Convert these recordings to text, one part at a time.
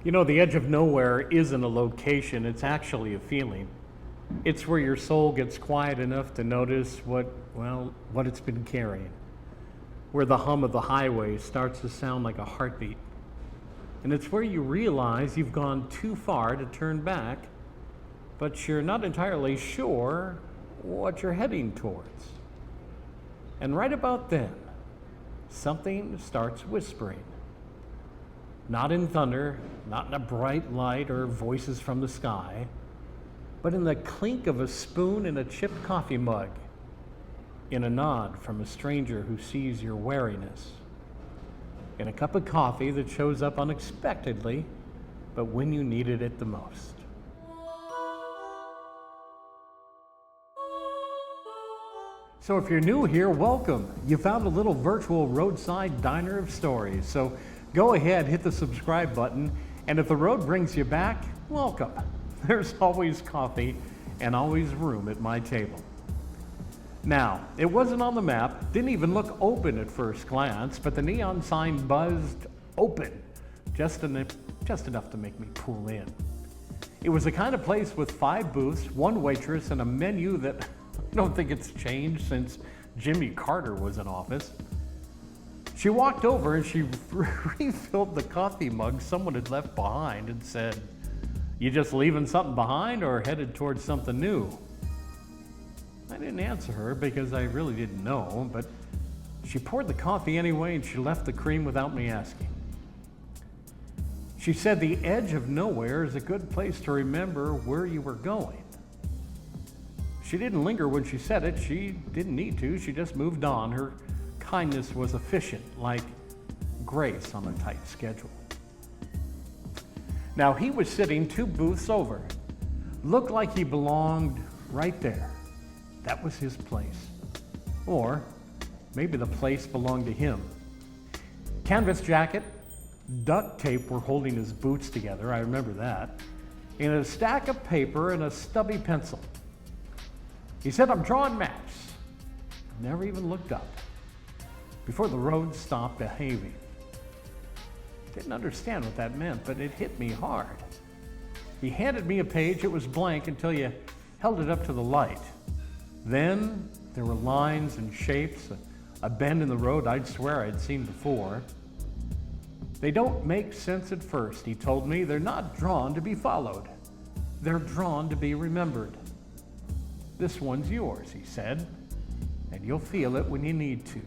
You know, the edge of nowhere isn't a location, it's actually a feeling. It's where your soul gets quiet enough to notice what it's been carrying. Where the hum of the highway starts to sound like a heartbeat. And it's where you realize you've gone too far to turn back, but you're not entirely sure what you're heading towards. And right about then, something starts whispering. Not in thunder, not in a bright light or voices from the sky, but in the clink of a spoon in a chipped coffee mug, in a nod from a stranger who sees your wariness, in a cup of coffee that shows up unexpectedly, but when you needed it the most. So if you're new here, welcome. You found a little virtual roadside diner of stories. So go ahead, hit the subscribe button, and if the road brings you back, welcome. There's always coffee and always room at my table. Now, it wasn't on the map, didn't even look open at first glance, but the neon sign buzzed open, just enough to make me pull in. It was the kind of place with 5 booths, 1 waitress, and a menu that I don't think it's changed since Jimmy Carter was in office. She walked over and she refilled the coffee mug someone had left behind and said, "You just leaving something behind or headed towards something new?" I didn't answer her because I really didn't know, but she poured the coffee anyway and she left the cream without me asking. She said the edge of nowhere is a good place to remember where you were going. She didn't linger when she said it. She didn't need to. She just moved on. Her kindness was efficient, like grace on a tight schedule. Now, he was sitting 2 booths over. Looked like he belonged right there. That was his place. Or maybe the place belonged to him. Canvas jacket, duct tape were holding his boots together, I remember that, and a stack of paper and a stubby pencil. He said, "I'm drawing maps." Never even looked up. Before the road stopped behaving. Didn't understand what that meant, but it hit me hard. He handed me a page. It was blank until you held it up to the light. Then there were lines and shapes, a bend in the road I'd swear I'd seen before. They don't make sense at first, he told me. They're not drawn to be followed. They're drawn to be remembered. This one's yours, he said, and you'll feel it when you need to.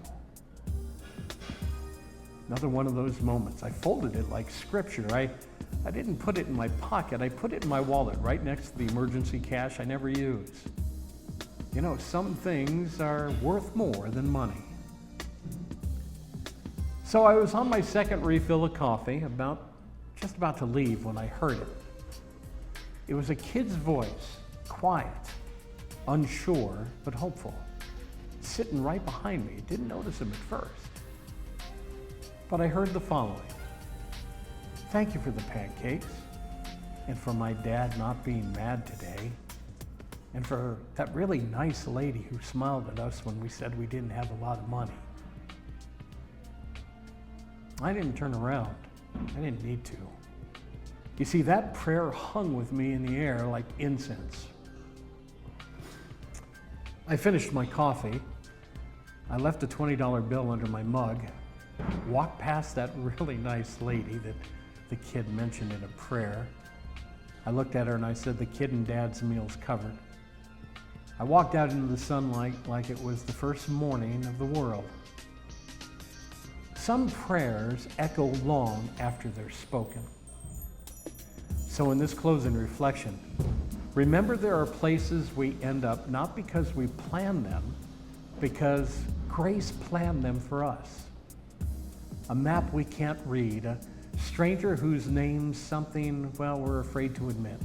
Another one of those moments. I folded it like scripture. I didn't put it in my pocket. I put it in my wallet right next to the emergency cash I never use. You know, some things are worth more than money. So I was on my second refill of coffee, just about to leave when I heard it. It was a kid's voice, quiet, unsure, but hopeful, sitting right behind me. Didn't notice him at first. But I heard the following. "Thank you for the pancakes, and for my dad not being mad today, and for that really nice lady who smiled at us when we said we didn't have a lot of money." I didn't turn around. I didn't need to. You see, that prayer hung with me in the air like incense. I finished my coffee. I left a $20 bill under my mug, walked past that really nice lady that the kid mentioned in a prayer. I looked at her and I said, "The kid and dad's meal's covered." I walked out into the sunlight like it was the first morning of the world. Some prayers echo long after they're spoken. So in this closing reflection, remember there are places we end up not because we plan them, because grace planned them for us. A map we can't read, a stranger whose name's something, we're afraid to admit,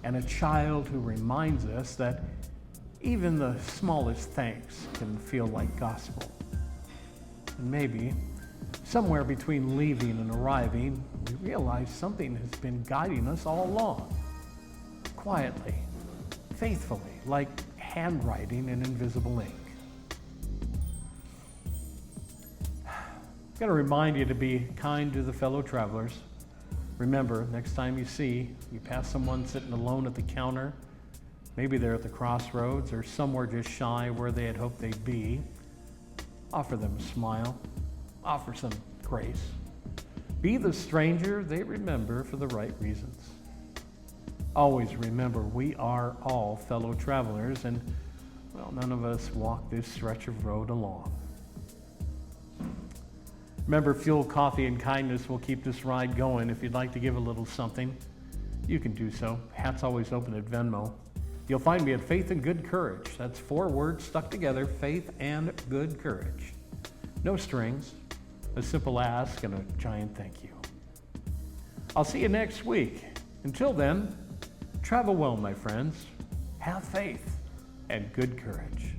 and a child who reminds us that even the smallest thanks can feel like gospel. And maybe, somewhere between leaving and arriving, we realize something has been guiding us all along, quietly, faithfully, like handwriting in invisible ink. I've got to remind you to be kind to the fellow travelers. Remember, next time you pass someone sitting alone at the counter, maybe they're at the crossroads or somewhere just shy where they had hoped they'd be, offer them a smile, offer some grace. Be the stranger they remember for the right reasons. Always remember, we are all fellow travelers, and, well, none of us walk this stretch of road alone. Remember, fuel, coffee, and kindness will keep this ride going. If you'd like to give a little something, you can do so. Hat's always open at Venmo. You'll find me at Faith and Good Courage. That's 4 words stuck together, faith and good courage. No strings, a simple ask and a giant thank you. I'll see you next week. Until then, travel well, my friends. Have faith and good courage.